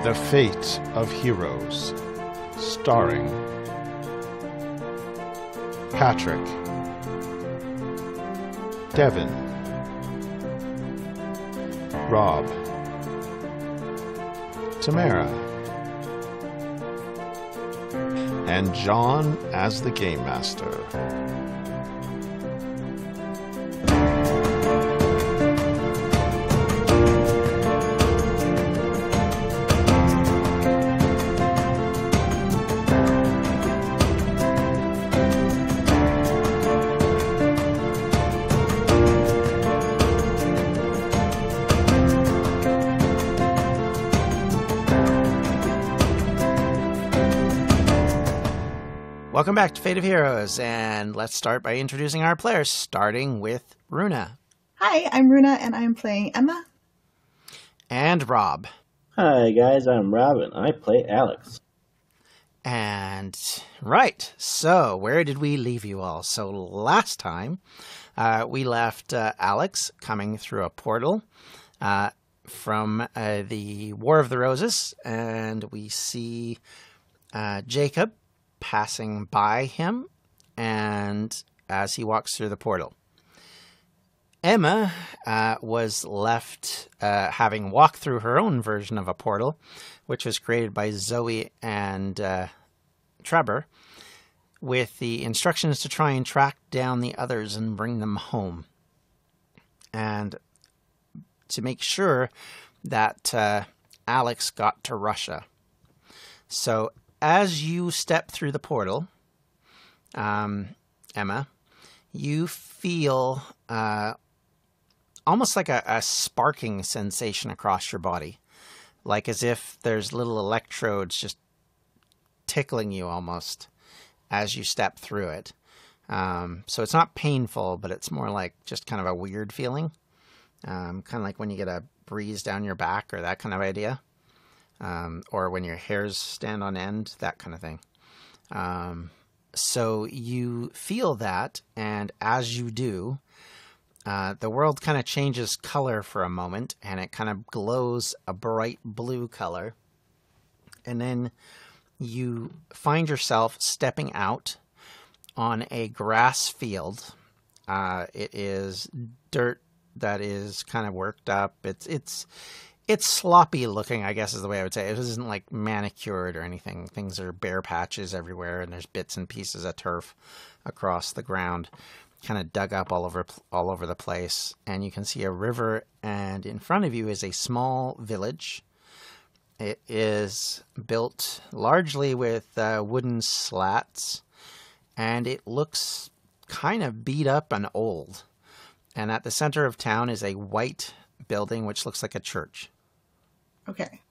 The Fate of Heroes, starring Patrick, Devin, Rob, Tamara, and John as the Game Master. Welcome back to Fate of Heroes, and let's start by introducing our players, starting with Runa. Hi, I'm Runa, and I'm playing Emma. And Rob. Hi guys, I'm Rob, and I play Alex. And, right, so where did we leave you all? So last time, we left Alex coming through a portal from the War of the Roses, and we see Jacob passing by him, and as he walks through the portal. Emma was left having walked through her own version of a portal, which was created by Zoe and Trevor, with the instructions to try and track down the others and bring them home. And to make sure that Alex got to Russia. So as you step through the portal, Emma, you feel almost like a sparking sensation across your body. Like as if there's little electrodes just tickling you almost as you step through it. So it's not painful, but it's more like just kind of a weird feeling. Kind of like when you get a breeze down your back or that kind of idea. Or when your hairs stand on end, that kind of thing. So you feel that, and as you do, the world kind of changes color for a moment, and it kind of glows a bright blue color. And then you find yourself stepping out on a grass field. It is dirt that is kind of worked up. It's sloppy looking, I guess is the way I would say it. It isn't like manicured or anything. Things are bare patches everywhere, and there's bits and pieces of turf across the ground, kind of dug up all over the place. And you can see a river, and in front of you is a small village. It is built largely with wooden slats, and it looks kind of beat up and old. And at the center of town is a white building, which looks like a church. Okay.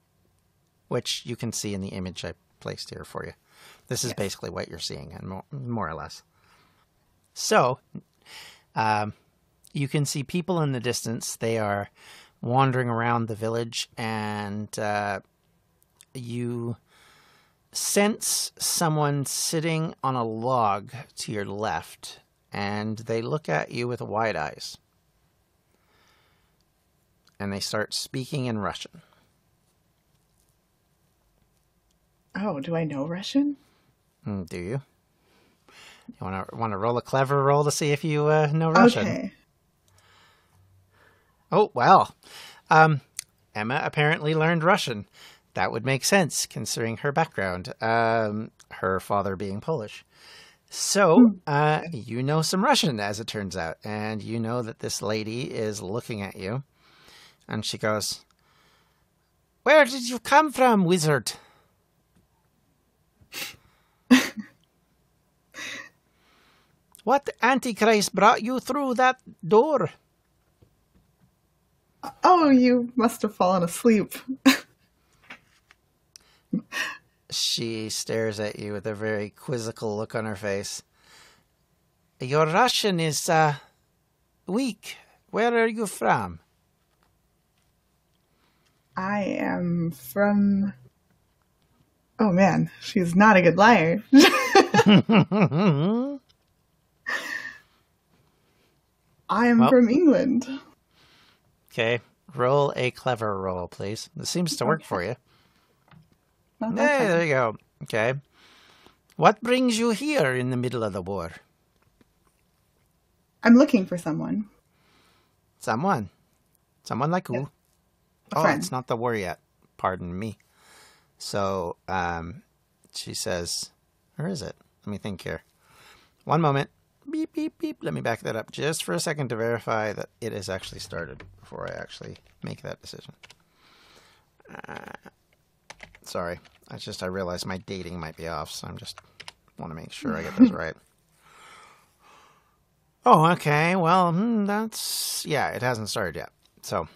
Which you can see in the image I placed here for you. This is basically what you're seeing, and more or less. So, you can see people in the distance. They are wandering around the village, and you sense someone sitting on a log to your left, and they look at you with wide eyes. And they start speaking in Russian. Oh, do I know Russian? Do you? You want to roll a clever roll to see if you know Russian? Okay. Oh, well. Emma apparently learned Russian. That would make sense, considering her background. Her father being Polish. So, you know some Russian, as it turns out. And you know that this lady is looking at you. And she goes, "Where did you come from, wizard?" "What Antichrist brought you through that door?" Oh, you must have fallen asleep. She stares at you with a very quizzical look on her face. "Your Russian is weak. Where are you from?" I am from... Oh man, she's not a good liar. I am from England. Okay, roll a clever roll, please. This seems to work for you. Not Hey, that time. there you go. Okay. What brings you here in the middle of the war? I'm looking for someone. Someone. Someone like who? Yes. A Oh, friend. it's not the war yet. Pardon me. So, she says, where is it? Let me think here. One moment. Beep, beep, beep. Let me back that up just for a second to verify that it has actually started before I actually make that decision. Sorry. I realized my dating might be off, so I'm just want to make sure I get this right. Oh, okay. Well, it hasn't started yet. So,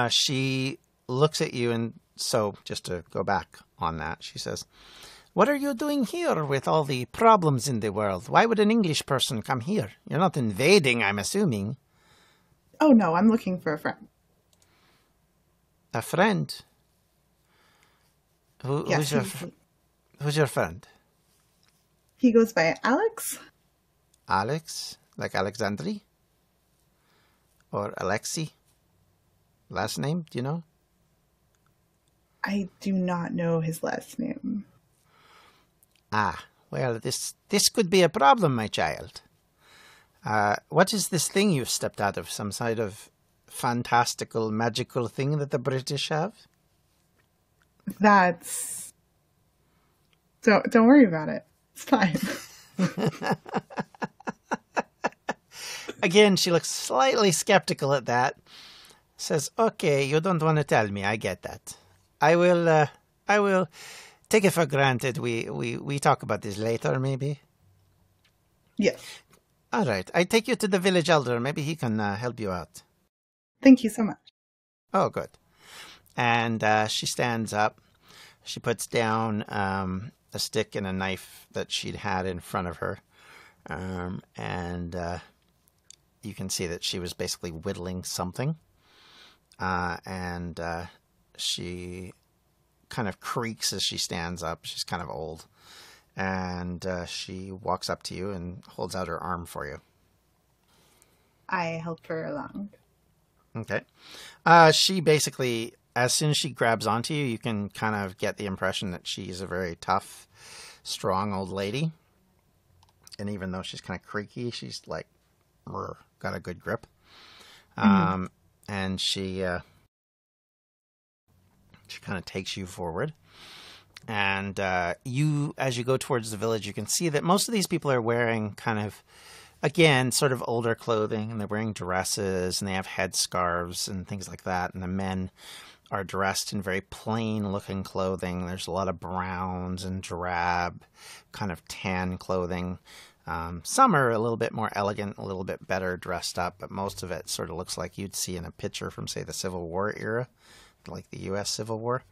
she looks at you, and so just to go back on that, she says, "What are you doing here with all the problems in the world? Why would an English person come here? You're not invading, I'm assuming." Oh no, I'm looking for a friend. A friend? Yes, Who's your friend? he goes by Alex. Alex? Like Alexandri? Or Alexi? Last name, do you know? I do not know his last name. Ah, well, this could be a problem, my child. What is this thing you've stepped out of? Some sort of fantastical, magical thing that the British have? That's... Don't worry about it. It's fine. Again, she looks slightly skeptical at that. Says, "Okay, you don't want to tell me. I get that. I will take it for granted. We talk about this later, maybe." Yes. All right. I take you to the village elder. Maybe he can help you out. Thank you so much. Oh, good. And she stands up. She puts down a stick and a knife that she'd had in front of her. And you can see that she was basically whittling something. And she kind of creaks as she stands up. She's kind of old. And she walks up to you and holds out her arm for you. I help her along. Okay. She basically, as soon as she grabs onto you, you can kind of get the impression that she's a very tough, strong old lady. And even though she's kind of creaky, she's like, got a good grip. And she kind of takes you forward. And you, as you go towards the village, you can see that most of these people are wearing kind of, again, sort of older clothing, and they're wearing dresses, and they have headscarves and things like that. And the men are dressed in very plain-looking clothing. There's a lot of browns and drab, kind of tan clothing. Some are a little bit more elegant, a little bit better dressed up, but most of it sort of looks like you'd see in a picture from, say, the Civil War era, like the U.S. Civil War.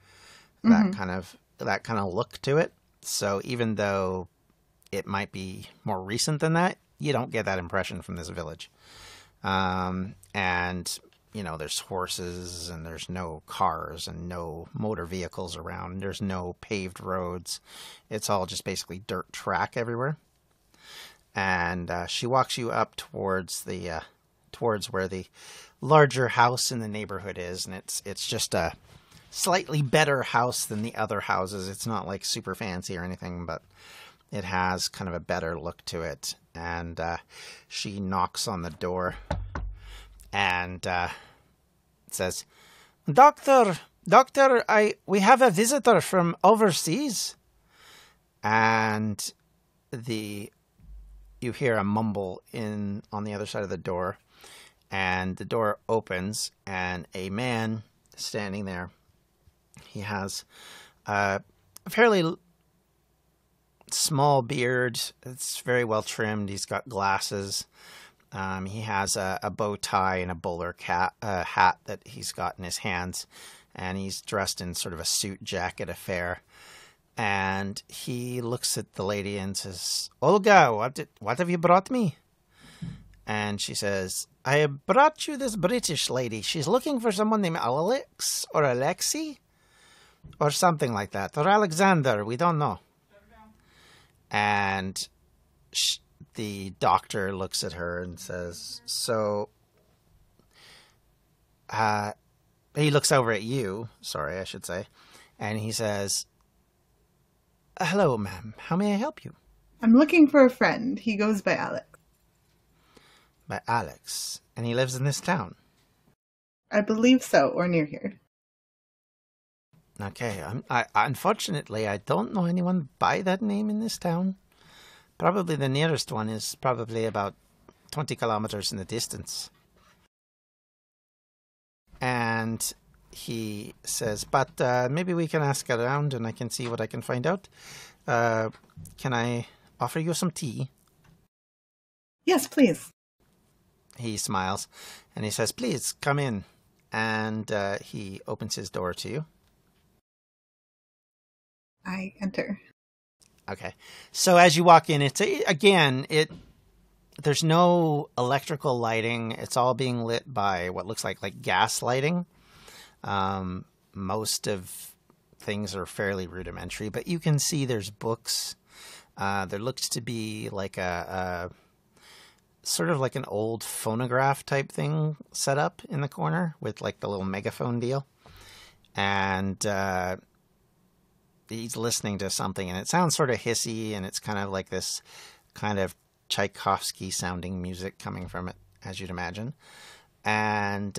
That kind of look to it. So even though it might be more recent than that, you don't get that impression from this village. And, you know, there's horses and there's no cars and no motor vehicles around. There's no paved roads. It's all just basically dirt track everywhere. And she walks you up towards the towards where the larger house in the neighborhood is, and it's just a slightly better house than the other houses. It's not like super fancy or anything, but it has kind of a better look to it. And she knocks on the door and says, Doctor, we have a visitor from overseas." And you hear a mumble on the other side of the door, and the door opens, and a man standing there. He has a fairly small beard. It's very well trimmed. He's got glasses. He has a bow tie and a bowler hat that he's got in his hands, and he's dressed in sort of a suit jacket affair. And he looks at the lady and says, "Olga, what have you brought me?" And she says, "I have brought you this British lady. She's looking for someone named Alex or Alexi or something like that, or Alexander. We don't know." And the doctor looks at her and says, "So, He looks over at you, sorry, I should say, and he says, "Hello, ma'am. How may I help you?" I'm looking for a friend. He goes by Alex. By Alex. And he lives in this town. I believe so, or near here. Okay, unfortunately, I don't know anyone by that name in this town. Probably the nearest one is probably about 20 kilometers in the distance. And he says, but maybe we can ask around and I can see what I can find out. Can I offer you some tea? Yes, please. He smiles and he says, please come in. And he opens his door to you. I enter. Okay. So as you walk in, there's no electrical lighting. It's all being lit by what looks like gas lighting. Most of things are fairly rudimentary, but you can see there's books. There looks to be like a sort of like an old phonograph type thing set up in the corner with like the little megaphone deal. And he's listening to something, and it sounds sort of hissy, and it's kind of like this kind of Tchaikovsky sounding music coming from it, as you'd imagine. And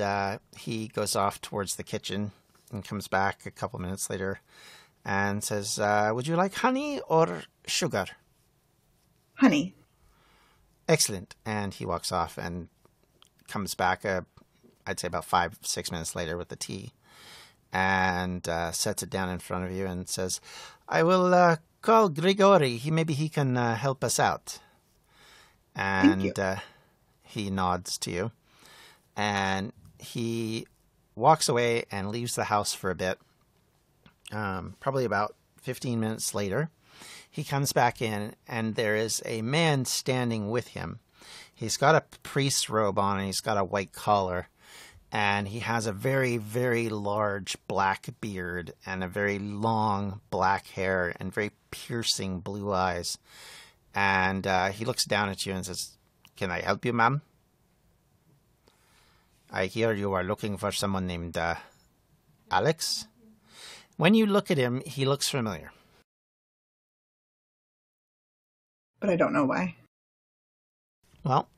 he goes off towards the kitchen and comes back a couple minutes later and says, would you like honey or sugar? Honey. Excellent. And he walks off and comes back, I'd say about 5-6 minutes later with the tea. And sets it down in front of you and says, I will call Grigori. Maybe he can help us out. And he nods to you. And he walks away and leaves the house for a bit. Probably about 15 minutes later, he comes back in, and there is a man standing with him. He's got a priest's robe on, and he's got a white collar. And he has a very, very large black beard and a very long black hair and very piercing blue eyes. And he looks down at you and says, can I help you, ma'am? I hear you are looking for someone named Alex. When you look at him, he looks familiar. But I don't know why. Well,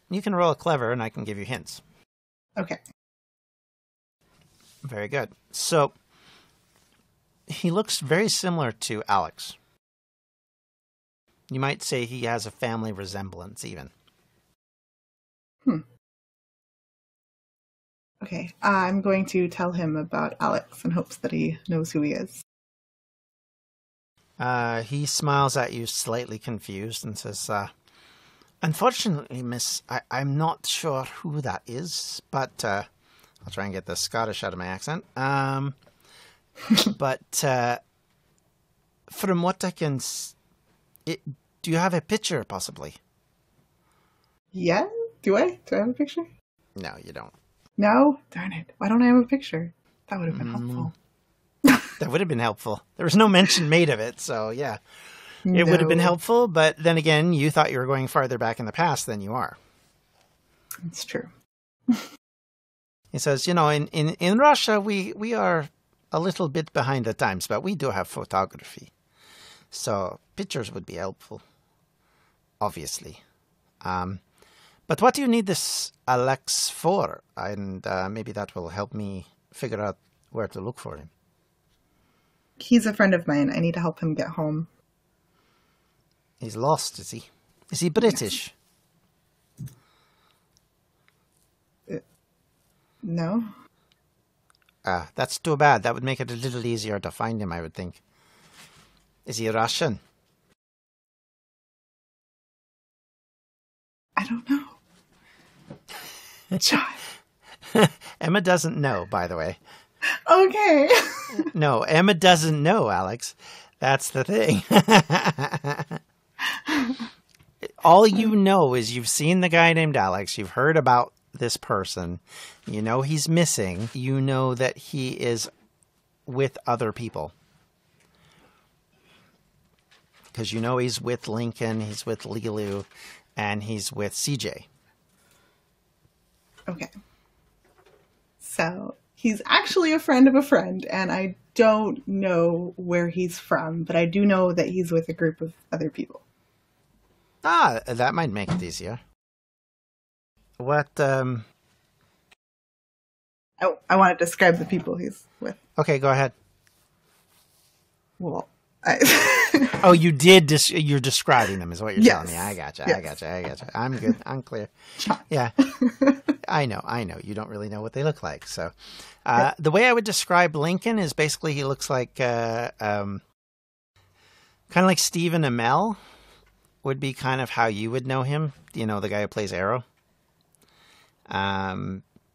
you can roll a clever and I can give you hints. Okay. Very good. So, he looks very similar to Alex. You might say he has a family resemblance, even. Okay, I'm going to tell him about Alex in hopes that he knows who he is. He smiles at you, slightly confused, and says, unfortunately, miss, I'm not sure who that is, but I'll try and get the Scottish out of my accent. But from what I can... do you have a picture, possibly? Yeah? Do I? Do I have a picture? No, you don't. No? Darn it. Why don't I have a picture? That would have been helpful. That would have been helpful. There was no mention made of it, so yeah. It would have been helpful, but then again, you thought you were going farther back in the past than you are. It's true. He says, in Russia, we are a little bit behind the times, but we do have photography. So pictures would be helpful, obviously. But what do you need this Alex for? And maybe that will help me figure out where to look for him. He's a friend of mine. I need to help him get home. He's lost, is he? Is he British? Yes. No. That's too bad. That would make it a little easier to find him, I would think. Is he Russian? I don't know. John. Emma doesn't know, by the way. Okay. No, Emma doesn't know, Alex. That's the thing. All you know is you've seen the guy named Alex. You've heard about this person. You know he's missing. You know that he is with other people. Because you know he's with Lincoln, he's with Leelui, and he's with CJ. Okay. So He's actually a friend of a friend, and I don't know where he's from, but I do know that he's with a group of other people. Ah, that might make it easier. What, I want to describe the people he's with. Okay, go ahead. Well, Oh, you did. You're describing them, is what you're Yes. telling me. I gotcha. Yes. I gotcha. I'm good. I'm clear. Yeah, I know. You don't really know what they look like. So, the way I would describe Lincoln is basically he looks like kind of like Stephen Amell would be kind of how you would know him. You know, the guy who plays Arrow.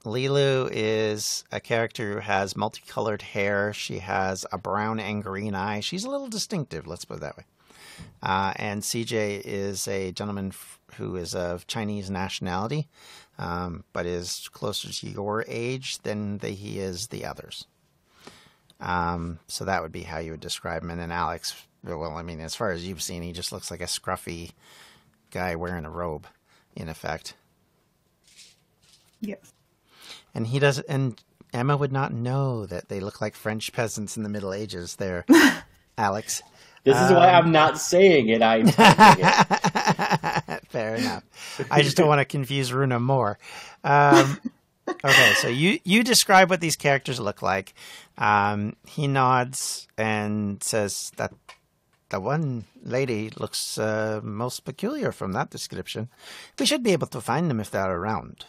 Leelui is a character who has multicolored hair. She has a brown and green eye. She's a little distinctive, let's put it that way. And CJ is a gentleman who is of Chinese nationality, but is closer to your age than he is the others. So that would be how you would describe him. And then Alex, well, I mean, as far as you've seen, he just looks like a scruffy guy wearing a robe, in effect. Yes. And he does, and Emma would not know that they look like French peasants in the Middle Ages there, Alex. This is why I'm not saying it. I'm typing it. Fair enough. I just don't want to confuse Runa more. Okay, so you describe what these characters look like. He nods and says that the one lady looks most peculiar from that description. We should be able to find them if they're around.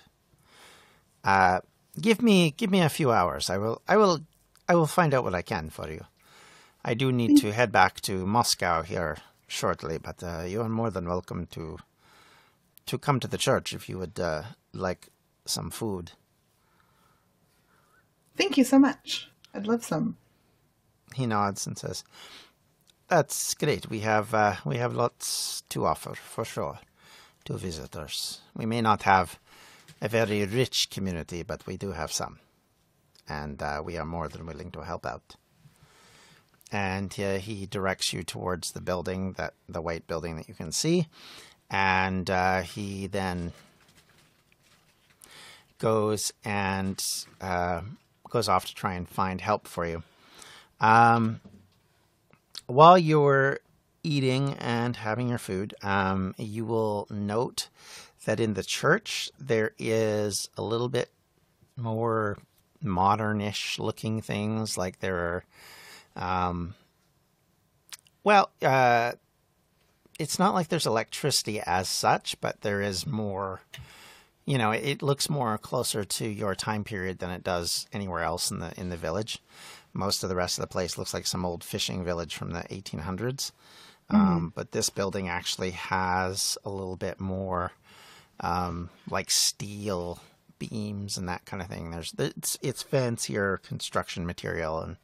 Give me a few hours. I will find out what I can for you. I do need to head back to Moscow here shortly, but you are more than welcome to come to the church if you would like some food. Thank you so much. I'd love some. He nods and says, "That's great. We have lots to offer for sure to visitors. We may not have a very rich community, but we do have some, and we are more than willing to help out." And he directs you towards the building, the white building that you can see, and he then goes off to try and find help for you. While you're eating and having your food, you will note that in the church there is a little bit more modern-ish looking things, like there are it's not like there's electricity as such, but there is more, it looks more closer to your time period than it does anywhere else in the village. Most of the rest of the place looks like some old fishing village from the 1800s. But this building actually has a little bit more like steel beams and that kind of thing. It's fancier construction material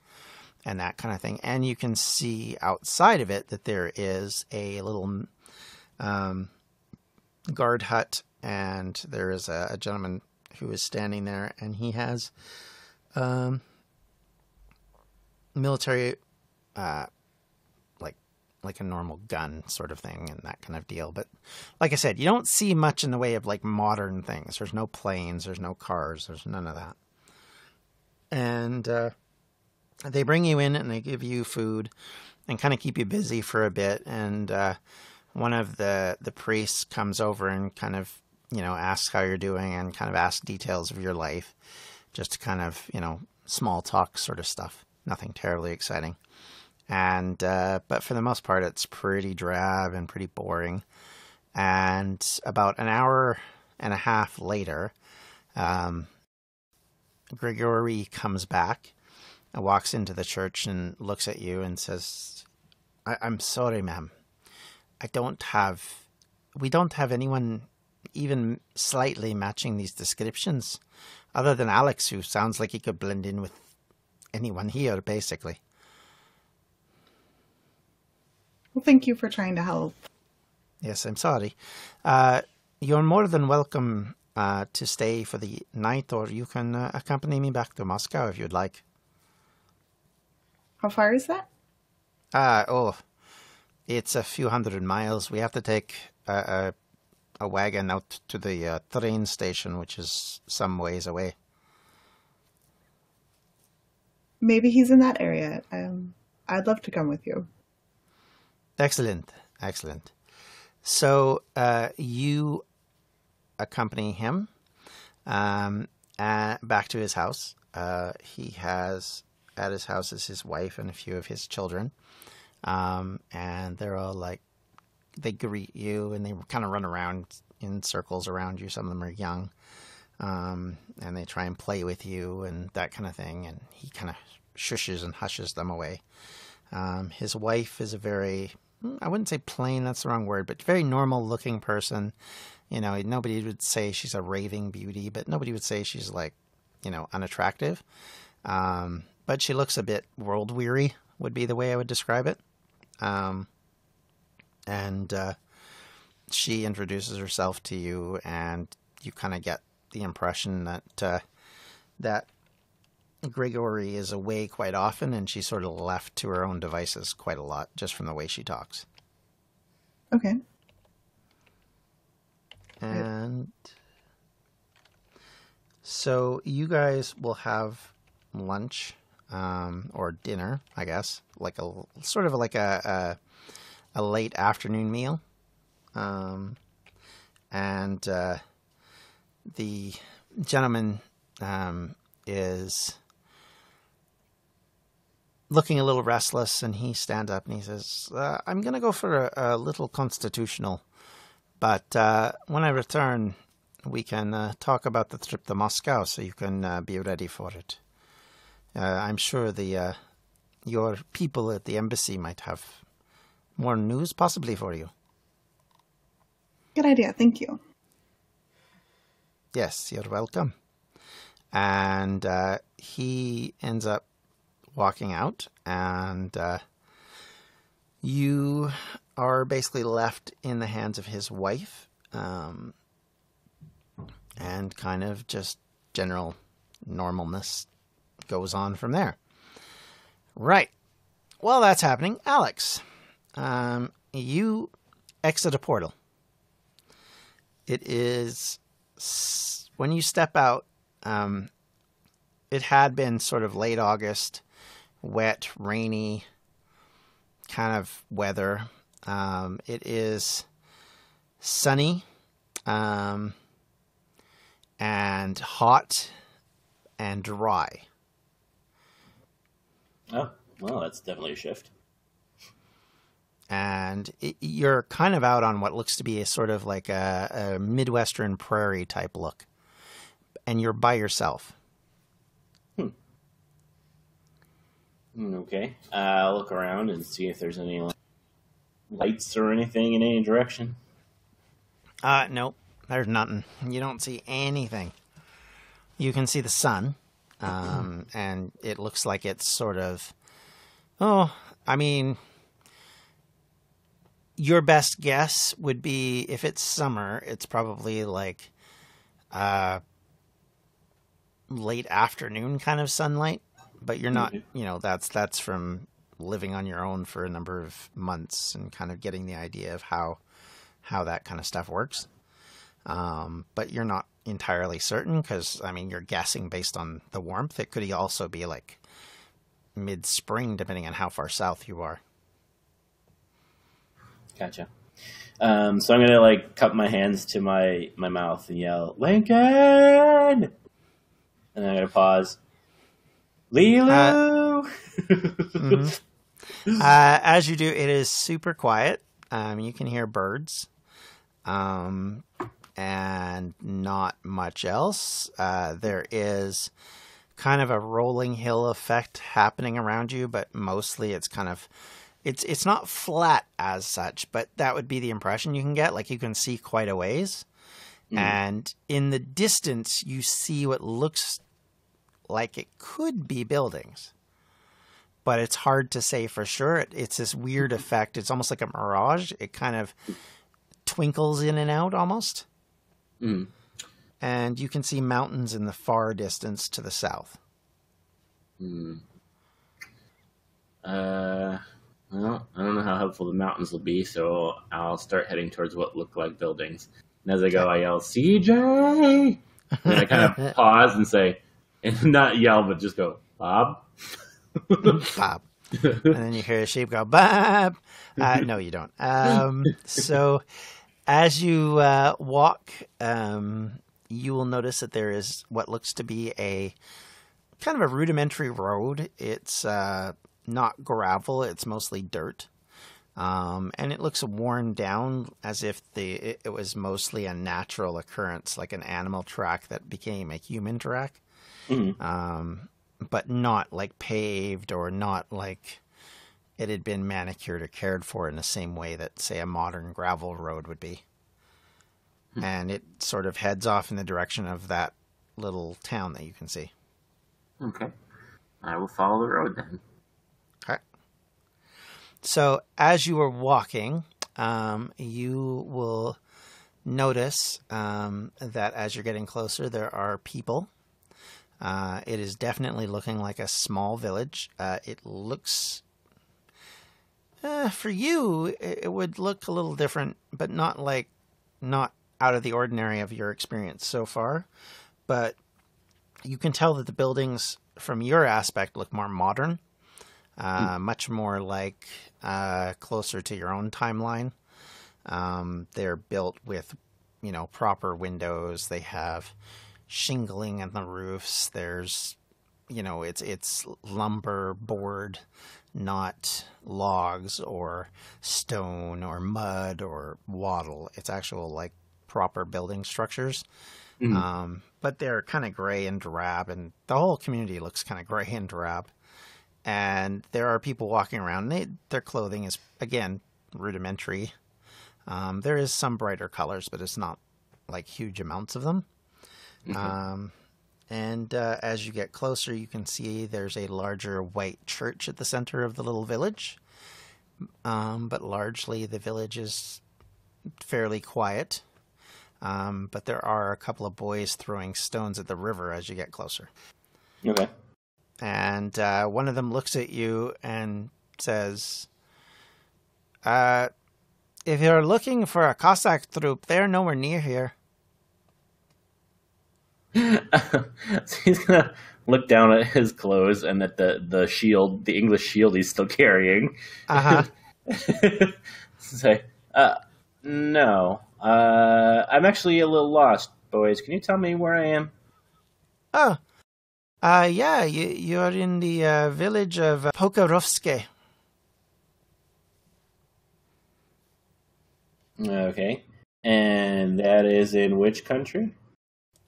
and that kind of thing. And you can see outside of it that there is a little guard hut, and there is a gentleman who is standing there, and he has military, like a normal gun sort of thing and that kind of deal. But like I said, you don't see much in the way of like modern things. There's no planes, there's no cars, there's none of that. And they bring you in and they give you food and kind of keep you busy for a bit. And one of the priests comes over and kind of, asks how you're doing and kind of asks details of your life, just to kind of, small talk sort of stuff. Nothing terribly exciting. And but for the most part, it's pretty drab and pretty boring. And about an hour and a half later, Grigory comes back and walks into the church and looks at you and says, I'm sorry, ma'am. We don't have anyone even slightly matching these descriptions, other than Alex, who sounds like he could blend in with anyone here, basically. Well, thank you for trying to help. Yes, I'm sorry. You're more than welcome to stay for the night, or you can accompany me back to Moscow if you'd like. How far is that? It's a few 100 miles. We have to take a wagon out to the train station, which is some ways away. maybe he's in that area. I'd love to come with you. Excellent. Excellent. So you accompany him back to his house. He has at his house is his wife and a few of his children. And they're all like, they greet you and they kind of run around in circles around you. Some of them are young. And they try and play with you and that kind of thing. And he kind of shushes and hushes them away. His wife is a very, I wouldn't say plain, that's the wrong word, but very normal looking person. You know, nobody would say she's a raving beauty, but nobody would say she's like, you know, unattractive. But she looks a bit world weary would be the way I would describe it. And she introduces herself to you and you kind of get the impression that, that Gregory is away quite often and she's sort of left to her own devices quite a lot just from the way she talks. Okay. And so you guys will have lunch, or dinner, I guess, like a sort of like a late afternoon meal. And the gentleman is looking a little restless, and he stands up and he says, I'm going to go for a little constitutional, but when I return, we can talk about the trip to Moscow so you can be ready for it. I'm sure your people at the embassy might have more news possibly for you. Good idea. Thank you. Yes, you're welcome. And he ends up walking out, and you are basically left in the hands of his wife, and kind of just general normalness goes on from there. Right. While that's happening, Alex, you exit a portal. It is, when you step out, it had been sort of late August, wet, rainy kind of weather. It is sunny, and hot and dry. Oh, well, that's definitely a shift. And you're kind of out on what looks to be a sort of like a Midwestern prairie type look. And you're by yourself. Okay. I'll look around and see if there's any lights or anything in any direction. Nope. There's nothing. You don't see anything. You can see the sun. And it looks like it's sort of... Oh, I mean... Your best guess would be, if it's summer, it's probably like late afternoon kind of sunlight. But you're not, you know, that's from living on your own for a number of months and kind of getting the idea of how that kind of stuff works. But you're not entirely certain because, I mean, you're guessing based on the warmth. It could also be like mid-spring, depending on how far south you are. Gotcha. So I'm gonna like cup my hands to my mouth and yell, Lincoln! And then I'm gonna pause. Leelui! Mm-hmm. As you do, it is super quiet. You can hear birds, and not much else. There is kind of a rolling hill effect happening around you, but mostly it's kind of... It's not flat as such, but that would be the impression you can get. Like, you can see quite a ways. And in the distance, you see what looks like it could be buildings. But it's hard to say for sure. It's this weird effect. It's almost like a mirage. It kind of twinkles in and out almost. And you can see mountains in the far distance to the south. Well, I don't know how helpful the mountains will be, so I'll start heading towards what look like buildings. And as I go, I yell, CJ! And I kind of pause and say, and not yell, but just go, Bob? Bob. And then you hear a sheep go, Bob. No, you don't. So as you walk, you will notice that there is what looks to be a kind of a rudimentary road. It's not gravel. It's mostly dirt. And it looks worn down as if it was mostly a natural occurrence, like an animal track that became a human track. But not like paved or not like it had been manicured or cared for in the same way that, say, a modern gravel road would be. And it sort of heads off in the direction of that little town that you can see. Okay. I will follow the road then. Okay. So as you are walking, you will notice that as you're getting closer, there are people. It is definitely looking like a small village. It looks, for you, it would look a little different, but not out of the ordinary of your experience so far. But you can tell that the buildings, from your aspect, look more modern, much more like closer to your own timeline. They're built with, proper windows. They have shingling on the roofs. There's, it's lumber board, not logs or stone or mud or wattle. It's actual like proper building structures. But they're kind of gray and drab, and the whole community looks kind of gray and drab. And there are people walking around. Their clothing is, again, rudimentary. There is some brighter colors, but it's not like huge amounts of them. And as you get closer, you can see there's a larger white church at the center of the little village. But largely the village is fairly quiet. But there are a couple of boys throwing stones at the river as you get closer. Okay. And one of them looks at you and says, if you're looking for a Cossack troop, they're nowhere near here. So he's gonna look down at his clothes and at the shield, the English shield he's still carrying. Say, no. I'm actually a little lost, boys. Can you tell me where I am? Oh, yeah, you're in the village of Pokarovske. Okay. And that is in which country?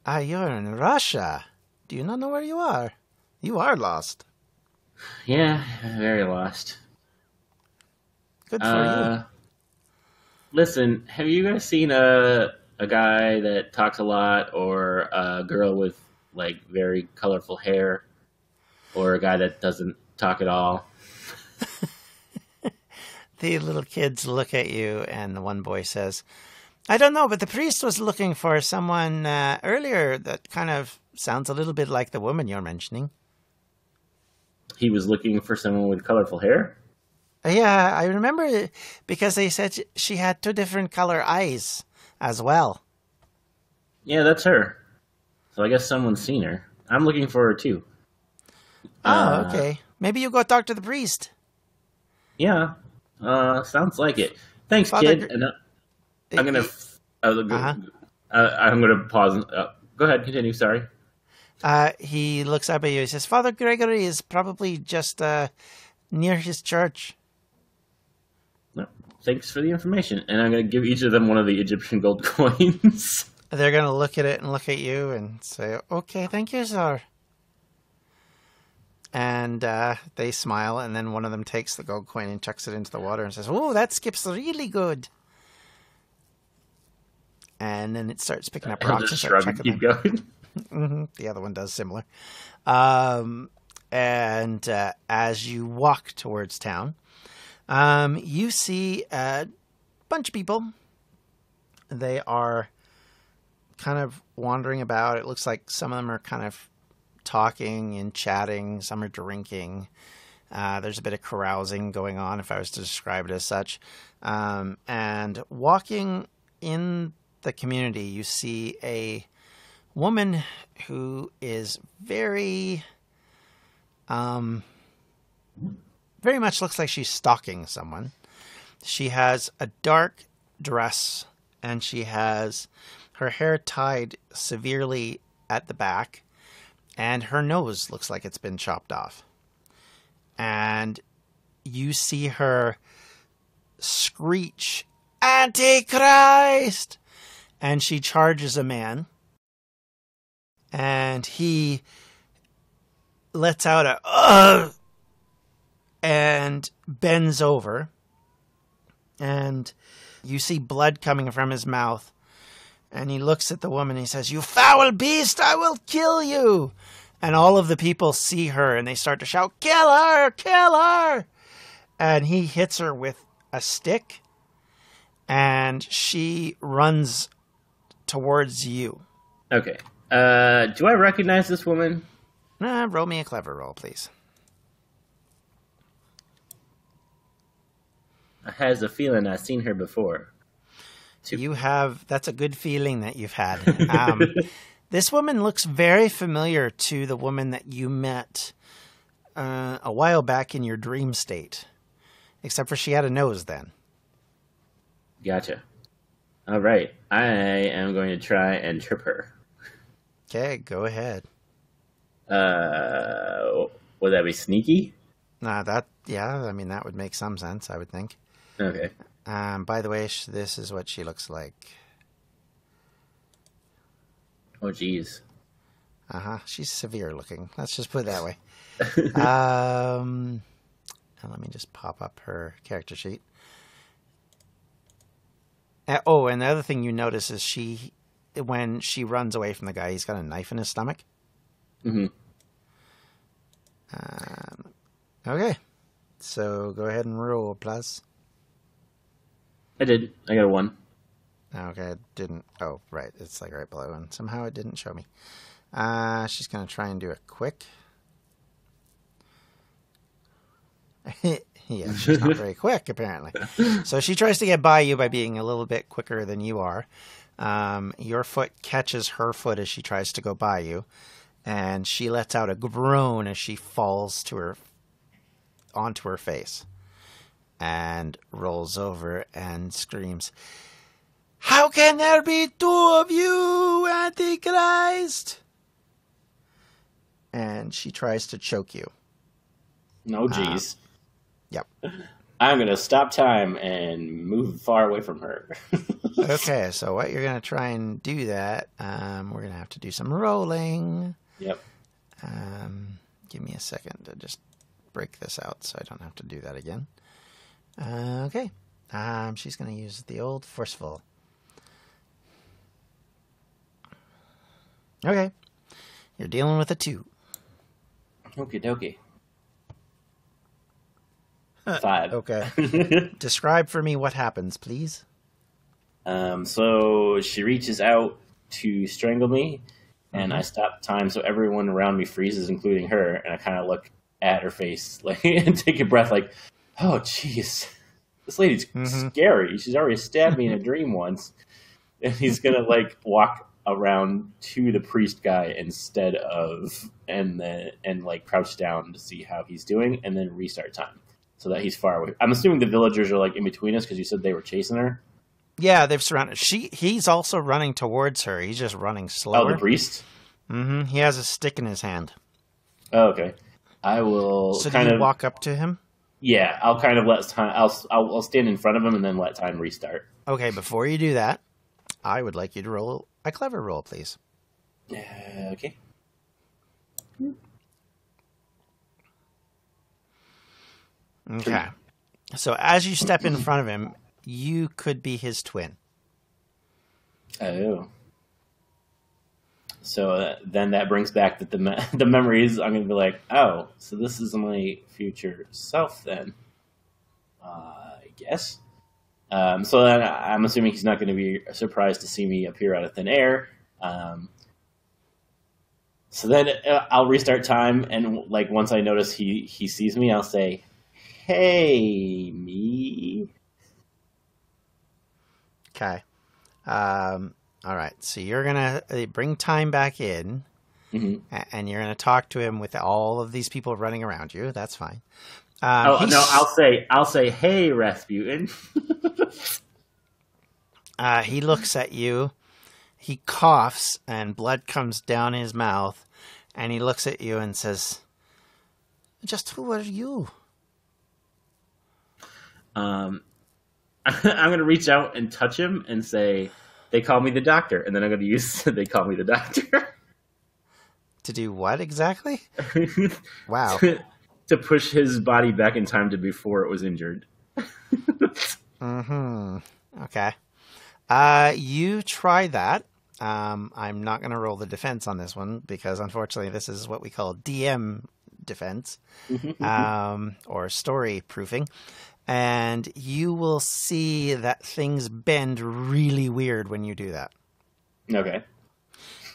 You're in Russia. Do you not know where you are? You are lost. Yeah, very lost. Good for you. Listen, have you guys seen a guy that talks a lot, or a girl with like very colorful hair, or a guy that doesn't talk at all? The little kids look at you, and the one boy says, I don't know, but the priest was looking for someone earlier that kind of sounds a little bit like the woman you're mentioning. He was looking for someone with colorful hair? Yeah, I remember it because they said she had two different color eyes as well. Yeah, that's her. So I guess someone's seen her. I'm looking for her too. Oh, okay. Maybe you go talk to the priest. Yeah, sounds like it. Thanks, Father kid. And I'm gonna. I'm gonna pause. Go ahead, continue. Sorry. He looks up at you. He says, Father Gregory is probably just near his church. No, thanks for the information. And I'm gonna give each of them one of the Egyptian gold coins. They're going to look at it and look at you and say, okay, thank you, sir. And they smile, and then one of them takes the gold coin and chucks it into the water and says, oh, that skip's really good. And then it starts picking up rocks and starts chucking them. Mm-hmm. The other one does similar. And as you walk towards town, you see a bunch of people. They are kind of wandering about. It looks like some of them are kind of talking and chatting. Some are drinking. There's a bit of carousing going on, if I was to describe it as such. And walking in the community, you see a woman who is very very much looks like she's stalking someone. She has a dark dress, and she has her hair tied severely at the back, and her nose looks like it's been chopped off. And you see her screech, "Antichrist!" And she charges a man, and he lets out a "Ugh!" and bends over, and you see blood coming from his mouth, and he looks at the woman and he says, "You foul beast, I will kill you!" And all of the people see her and they start to shout, "Kill her! Kill her!" And he hits her with a stick, and she runs towards you. Okay. Do I recognize this woman? Roll me a clever roll, please. I has a feeling I've seen her before. That's a good feeling that you've had. This woman looks very familiar to the woman that you met a while back in your dream state, except for she had a nose then. Gotcha. All right. I am going to try and trip her. Okay, go ahead. Would that be sneaky? That would make some sense, I would think. Okay. By the way, this is what she looks like. Oh, geez. She's severe looking. Let's just put it that way. And let me just pop up her character sheet. And the other thing you notice is when she runs away from the guy, he's got a knife in his stomach. Mm-hmm. Okay. So go ahead and roll, plus. I did. I got a 1. Okay, it didn't. Oh, right. It's like right below, and somehow it didn't show me. She's going to try and do it quick. Yeah, she's not very quick, apparently. So she tries to get by you by being a little bit quicker than you are. Your foot catches her foot as she tries to go by you, and she lets out a groan as she falls onto her face and rolls over and screams, "How can there be two of you, Antichrist?" And she tries to choke you. No, geez. Yep. I'm going to stop time and move far away from her. Okay, so what you're going to try and do that, we're going to have to do some rolling. Yep. Give me a second to just break this out so I don't have to do that again. Okay. She's going to use the old forceful. Okay. You're dealing with a 2. Okie dokie. 5. Okay. Describe for me what happens, please. So she reaches out to strangle me, and I stop time so everyone around me freezes, including her, and I kind of look at her face and take a breath like, oh, jeez. This lady's scary. She's already stabbed me in a dream once. And he's going to walk around to the priest guy instead of and crouch down to see how he's doing and then restart time so that he's far away. I'm assuming the villagers are in between us because you said they were chasing her. Yeah, they've surrounded. He's also running towards her. He's just running slower. Oh, the priest? Mm-hmm. He has a stick in his hand. Oh, okay. I will. So do you walk up to him? Yeah, I'll kind of let time. I'll stand in front of him and then let time restart. Okay, before you do that, I would like you to roll a clever roll, please. Okay. Okay. So as you step in front of him, you could be his twin. Oh. So then that brings back the memories. I'm going to be like, oh, so this is my future self then. I guess. So then I'm assuming he's not going to be surprised to see me appear out of thin air. So then I'll restart time, and once I notice he sees me, I'll say, "Hey, me." Okay. All right. So you're gonna bring time back in. And you're going to talk to him with all of these people running around you. That's fine. I'll say, hey, Rasputin. He looks at you. He coughs and blood comes down his mouth. And he looks at you and says, just who are you? I'm going to reach out and touch him and say, they call me the doctor. And then I'm going to use, they call me the doctor. To do what exactly? Wow. To push his body back in time to before it was injured. Okay. You try that. I'm not going to roll the defense on this one because unfortunately this is what we call DM defense, or story proofing. And you will see that things bend really weird when you do that. Okay.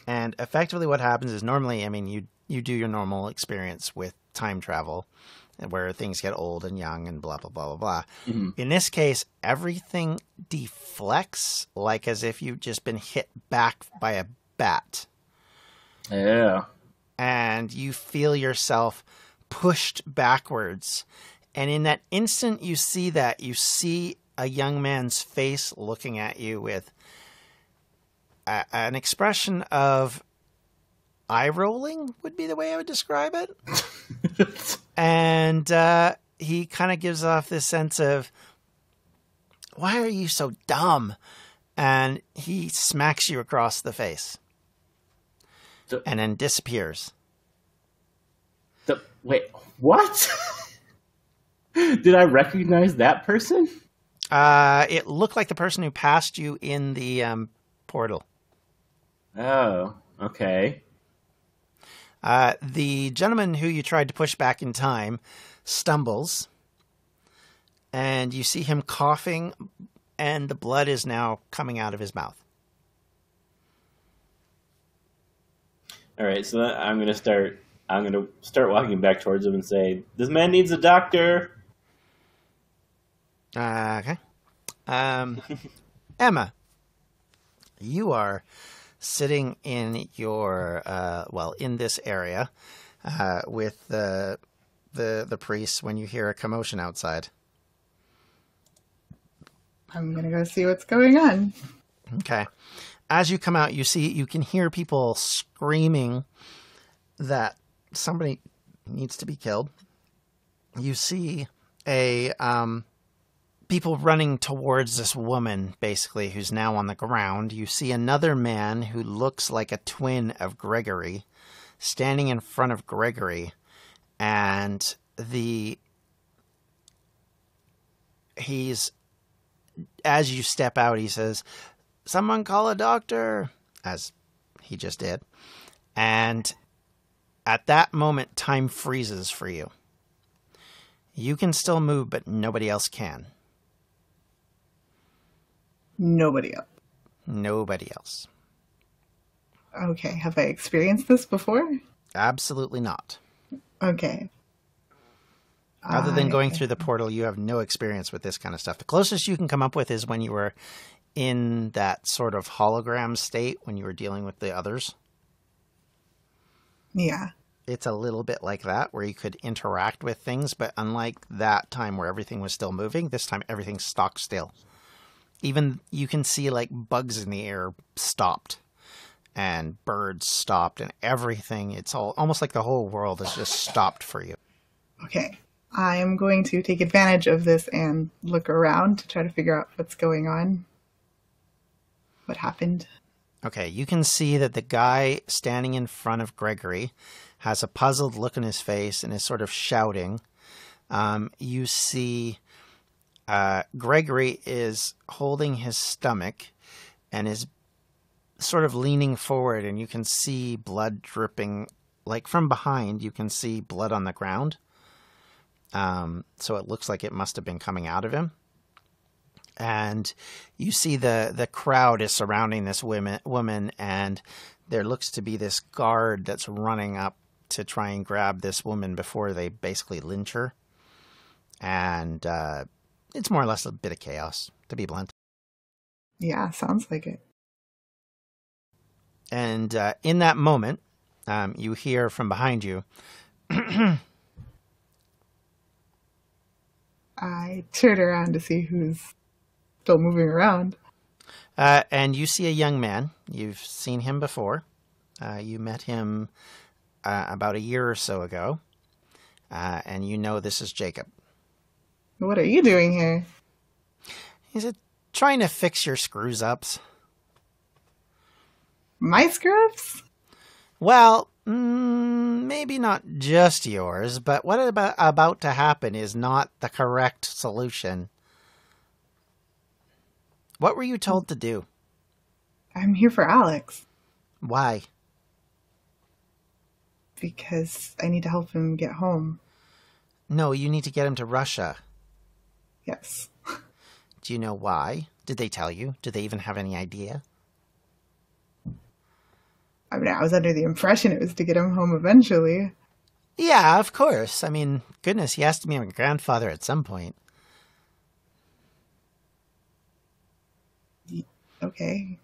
And effectively what happens is normally, I mean, you do your normal experience with time travel where things get old and young and blah, blah, blah, blah, blah. In this case, everything deflects like as if you've just been hit back by a bat. Yeah. And you feel yourself pushed backwards. And in that instant you see that, you see a young man's face looking at you with an expression of eye rolling would be the way I would describe it. And he kind of gives off this sense of, why are you so dumb? And he smacks you across the face and then disappears. Wait, what? Did I recognize that person? It looked like the person who passed you in the portal. Oh, okay. The gentleman who you tried to push back in time stumbles, and you see him coughing, and the blood is now coming out of his mouth. All right, so I'm going to start walking back towards him and say, this man needs a doctor. Okay. Emma, you are sitting in your, in this area with the priests when you hear a commotion outside. I'm going to go see what's going on. Okay. As you come out, you can hear people screaming that somebody needs to be killed. You see people running towards this woman, basically, who's now on the ground. You see another man who looks like a twin of Gregory standing in front of Gregory, and as you step out, he says, someone call a doctor, as he just did. And at that moment, time freezes for you. You can still move, but nobody else can. Nobody else. Nobody else. Okay, have I experienced this before? Absolutely not. Okay. Other than going through the portal, you have no experience with this kind of stuff. The closest you can come up with is when you were in that sort of hologram state when you were dealing with the others. Yeah. It's a little bit like that, where you could interact with things, but unlike that time where everything was still moving, this time everything's stock still. Even you can see like bugs in the air stopped and birds stopped and everything. It's all almost like the whole world has just stopped for you. Okay. I am going to take advantage of this and look around to try to figure out what's going on. What happened? Okay, you can see that the guy standing in front of Gregory has a puzzled look on his face and is sort of shouting. You see Gregory is holding his stomach and is sort of leaning forward, and you can see blood dripping, like from behind, you can see blood on the ground. So it looks like it must have been coming out of him. And you see the crowd is surrounding this woman, and there looks to be this guard that's running up to try and grab this woman before they basically lynch her. And it's more or less a bit of chaos, to be blunt. Yeah, sounds like it. And in that moment, you hear from behind you. I turn around to see who's still moving around. And you see a young man. You've seen him before. You met him about a year or so ago. And you know this is Jacob. What are you doing here? He's trying to fix your screws-ups. My screw-ups? Well, maybe not just yours, but what about to happen is not the correct solution. What were you told to do? I'm here for Alex. Why? Because I need to help him get home. No, you need to get him to Russia. Yes. Do you know why? Did they tell you? Did they even have any idea? I mean, I was under the impression it was to get him home eventually. Yeah, of course. I mean, goodness, he has to be my grandfather at some point. Okay.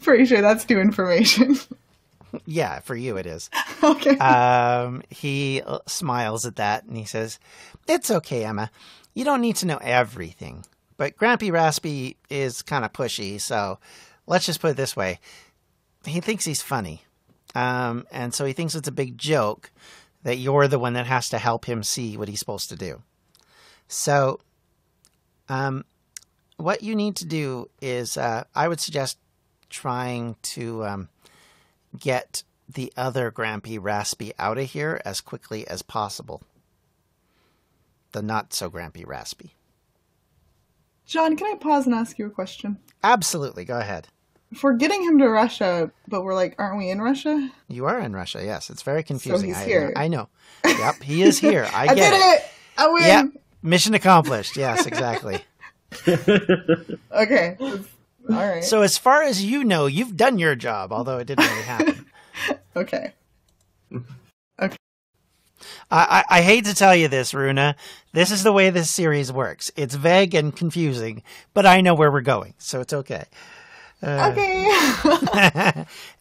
Pretty sure that's new information. Yeah, for you it is. Okay. He smiles at that and he says, "It's okay, Emma. You don't need to know everything. But Grampy Raspy is kind of pushy, so let's just put it this way. He thinks he's funny. And so he thinks it's a big joke that you're the one that has to help him see what he's supposed to do. So, what you need to do is, I would suggest trying to get the other Grampy Raspy out of here as quickly as possible. The not so Grampy Raspy." John, can I pause and ask you a question? Absolutely, go ahead. If we're getting him to Russia, but we're like, aren't we in Russia? You are in Russia, yes. It's very confusing. So he's here. I know. Yep, he is here. I I get did it! I win! Yep, mission accomplished. Yes, exactly. Okay. All right. So as far as you know, you've done your job, although it didn't really happen. Okay. Okay. I hate to tell you this, Runa. This is the way this series works. It's vague and confusing, but I know where we're going, so it's okay. Okay.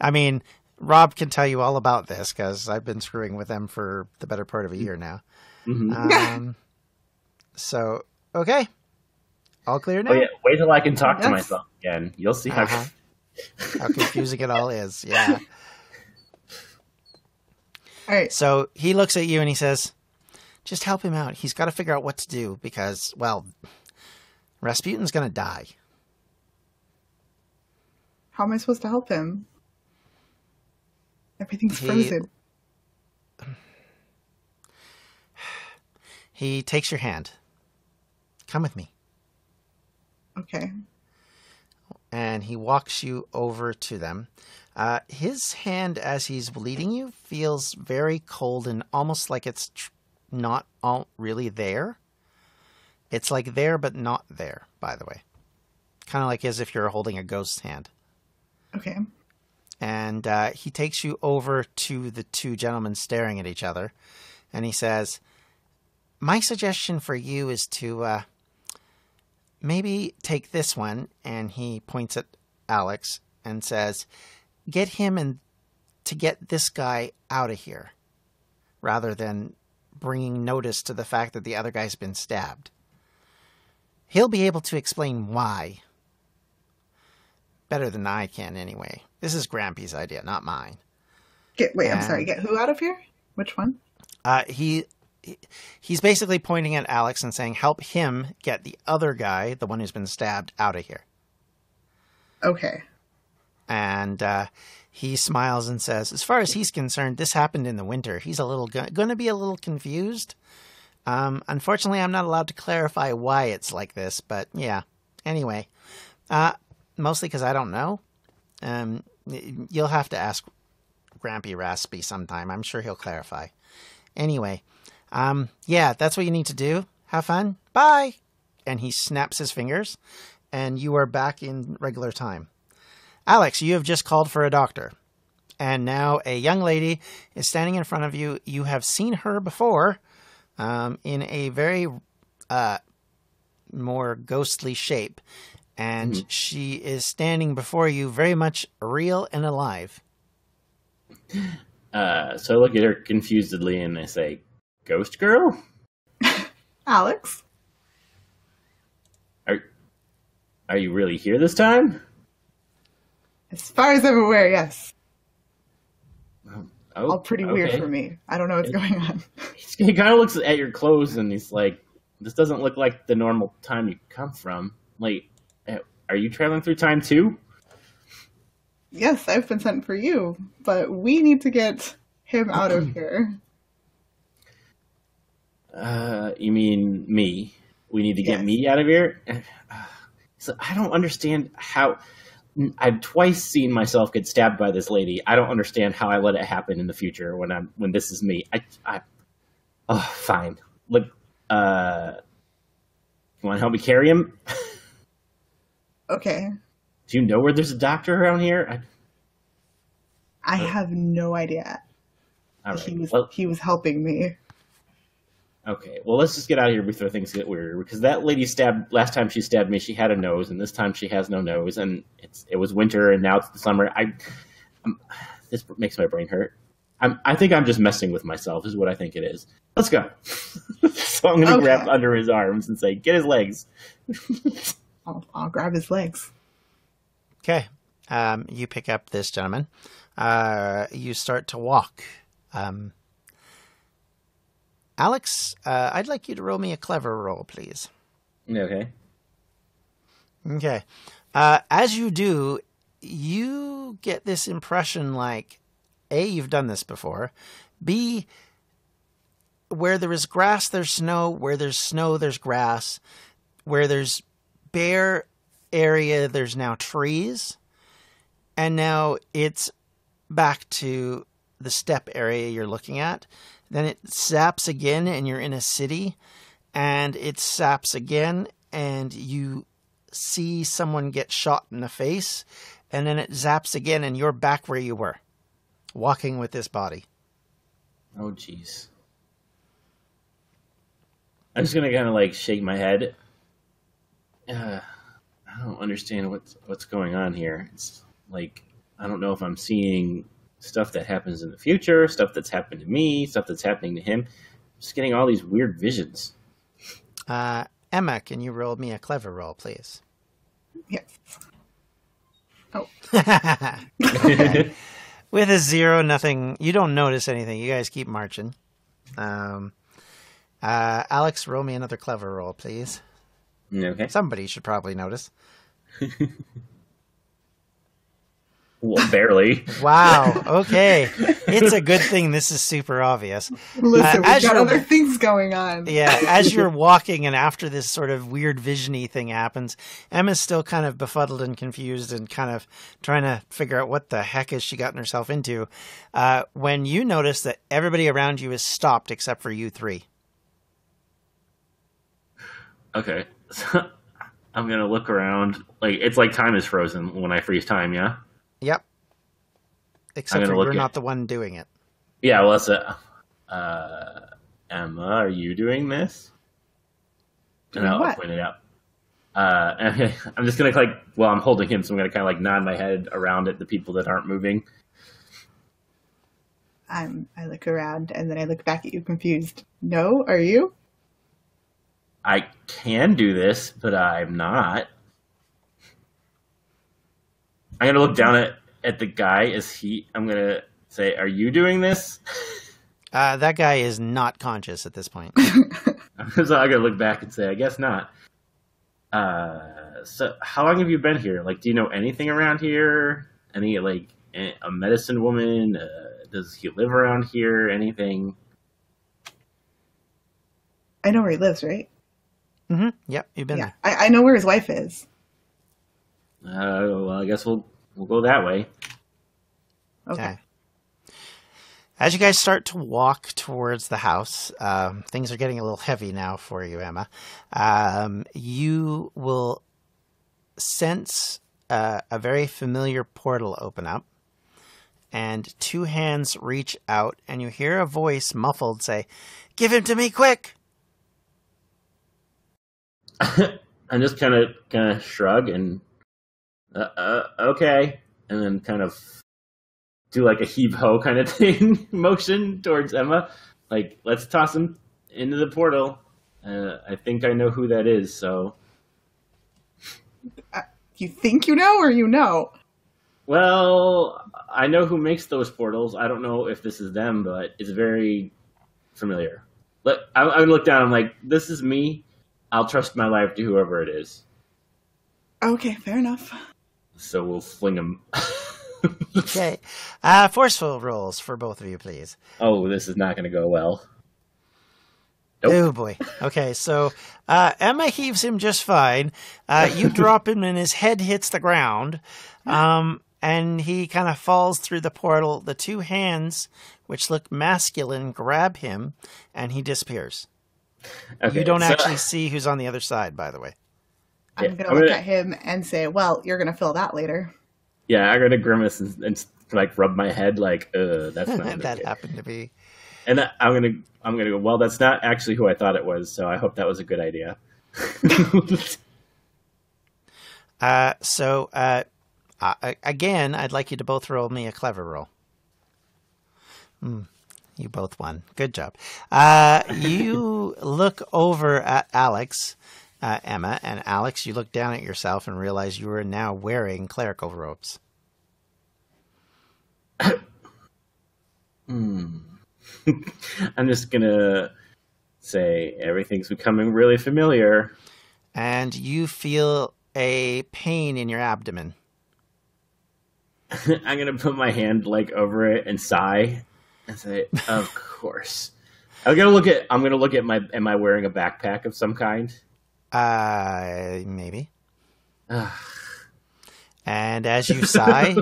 I mean, Rob can tell you all about this because I've been screwing with them for the better part of a year now. Mm-hmm. So, okay. All clear now? Oh, yeah. Wait till I can talk to Yes. myself again. You'll see how. How confusing it all is. Yeah. All right. So he looks at you and he says, "Just help him out. He's got to figure out what to do because, well, Rasputin's going to die." How am I supposed to help him? Everything's frozen. He takes your hand. "Come with me." Okay. And he walks you over to them. His hand, as he's leading you, feels very cold and almost like it's not all really there. It's like there, but not there, by the way. Kind of like as if you're holding a ghost's hand. Okay. And he takes you over to the two gentlemen staring at each other. And he says, "My suggestion for you is to maybe take this one." And he points at Alex and says, "Get him and to get this guy out of here, rather than bringing notice to the fact that the other guy's been stabbed. He'll be able to explain why. Better than I can, anyway. This is Grampy's idea, not mine." I'm sorry. Get who out of here? Which one? He's basically pointing at Alex and saying, "Help him get the other guy, the one who's been stabbed, out of here." Okay. And he smiles and says, "As far as he's concerned, this happened in the winter. He's a little going to be a little confused. Unfortunately, I'm not allowed to clarify why it's like this, but yeah. Anyway, mostly because I don't know. You'll have to ask Grampy Raspy sometime. I'm sure he'll clarify. Anyway, yeah, that's what you need to do. Have fun. Bye." And he snaps his fingers, and you are back in regular time. Alex, you have just called for a doctor. And now a young lady is standing in front of you. You have seen her before in a very more ghostly shape. And she is standing before you very much real and alive. So I look at her confusedly and I say, "Ghost girl? Alex? Are you really here this time?" As far as I'm aware, yes. Oh, All pretty weird okay. for me. I don't know what's going on. He kind of looks at your clothes and he's like, "This doesn't look like the normal time you come from. Like, are you traveling through time too?" Yes, I've been sent for you, but we need to get him out of here. You mean me? We need to get Yes. me out of here? So I don't understand how. I've twice seen myself get stabbed by this lady. I don't understand how I let it happen in the future when this is me. Oh, fine. Look, you want to help me carry him? Okay. Do you know where there's a doctor around here? I have no idea. All right. He was helping me. Okay, well, let's just get out of here before things get weird. Because that lady last time she stabbed me, she had a nose, and this time she has no nose, and it was winter, and now it's the summer. This makes my brain hurt. I think I'm just messing with myself, is what I think it is. Let's go. So I'm going to grab under his arms and say, "Get his legs." I'll grab his legs. Okay. You pick up this gentleman. You start to walk. Alex, I'd like you to roll me a clever roll, please. Okay. Okay. As you do, you get this impression like, A, you've done this before. B, where there is grass, there's snow. Where there's snow, there's grass. Where there's bare area, there's now trees. And now it's back to the steppe area you're looking at. Then it zaps again and you're in a city, and it zaps again and you see someone get shot in the face, and then it zaps again and you're back where you were, walking with this body. Oh, jeez. I'm just going to kind of like shake my head. I don't understand what's going on here. It's like, I don't know if I'm seeing stuff that happens in the future, stuff that's happened to me, stuff that's happening to him. I'm just getting all these weird visions. Emma, can you roll me a clever roll, please? Yes. Oh. Okay. With a 0, nothing. You don't notice anything. You guys keep marching. Alex, roll me another clever roll, please. Okay. Somebody should probably notice. Well, barely. Wow. Okay. It's a good thing this is super obvious. Listen, we've got other things going on. Yeah, as you're walking and after this sort of weird vision-y thing happens, Emma's still kind of befuddled and confused and kind of trying to figure out what the heck has she gotten herself into, when you notice that everybody around you is stopped except for you three. Okay. So I'm going to look around. Like, it's like time is frozen when I freeze time, yeah? Yep. Except for you're not the one doing it. Yeah, well, that's Emma, are you doing this? And I'll point it out. I'm just going to I'm holding him, so I'm going to kind of nod my head around at the people that aren't moving. I look around, and then I look back at you confused. No, are you? I can do this, but I'm not. I'm going to look down at the guy. I'm going to say, are you doing this? That guy is not conscious at this point. So I'm going to look back and say, I guess not. So how long have you been here? Do you know anything around here? Any, a medicine woman? Does he live around here? Anything? I know where he lives, right? Mm-hmm. Yep, you've been there. I know where his wife is. Well, I guess we'll go that way. Okay. As you guys start to walk towards the house, things are getting a little heavy now for you, Emma. You will sense a very familiar portal open up, and two hands reach out, and you hear a voice muffled say, "Give him to me, quick!" I'm just kind of shrug and okay, and then kind of do like a heave ho kind of thing motion towards Emma. Like, let's toss him into the portal. I think I know who that is, so. You think you know or you know? Well, I know who makes those portals. I don't know if this is them, but it's very familiar. I look down, I'm like, this is me. I'll trust my life to whoever it is. Okay, fair enough. So we'll fling him. Okay. Forceful rolls for both of you, please. Oh, this is not going to go well. Nope. Oh, boy. Okay, so Emma heaves him just fine. You drop him and his head hits the ground. And he kind of falls through the portal. The two hands, which look masculine, grab him, and he disappears. Okay, you don't actually see who's on the other side, by the way. I'm going to look at him and say, well, you're going to feel that later. Yeah, I'm going to grimace and like rub my head like, that's not That happened to be. And I'm going to go, well, that's not actually who I thought it was, so I hope that was a good idea. Again, I'd like you to both roll me a clever roll. You both won. Good job. You look over at Alex, Emma, and Alex, you look down at yourself and realize you are now wearing clerical robes. I'm just going to say everything's becoming really familiar. And you feel a pain in your abdomen. I'm going to put my hand like over it and sigh and say, of course. I'm going to look at am I wearing a backpack of some kind? Maybe. And as you sigh,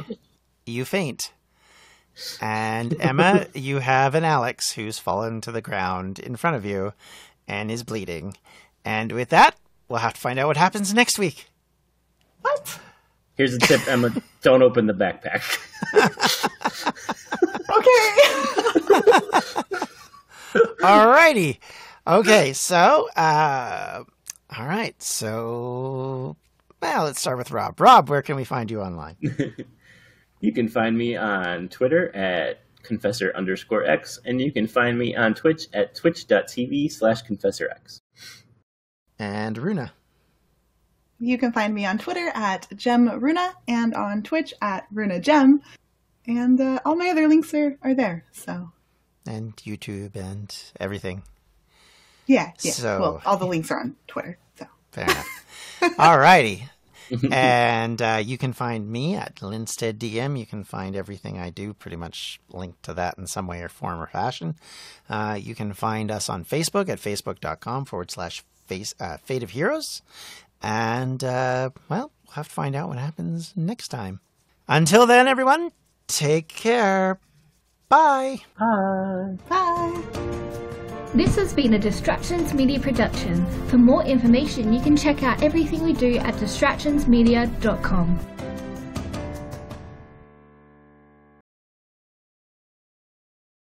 you faint. And Emma, you have an Alex who's fallen to the ground in front of you and is bleeding. And with that, we'll have to find out what happens next week. What? Here's a tip, Emma. Don't open the backpack. Okay. Alrighty. Okay, so, alright, so, well, let's start with Rob. Rob, where can we find you online? You can find me on Twitter at Confessor_X, and you can find me on Twitch at twitch.tv/ConfessorX. And Runa. You can find me on Twitter at GemRuna and on Twitch at RunaGem. And all my other links are there, so. And YouTube and everything. Yeah. So, well, all the links are on Twitter, so. Fair enough. Alrighty. And you can find me at LinsteadDM. You can find everything I do pretty much linked to that in some way or form or fashion. You can find us on Facebook at facebook.com/Fate of Heroes. And, well, we'll have to find out what happens next time. Until then, everyone, take care. Bye. Bye. Bye. This has been a Distractions Media production. For more information, you can check out everything we do at distractionsmedia.com.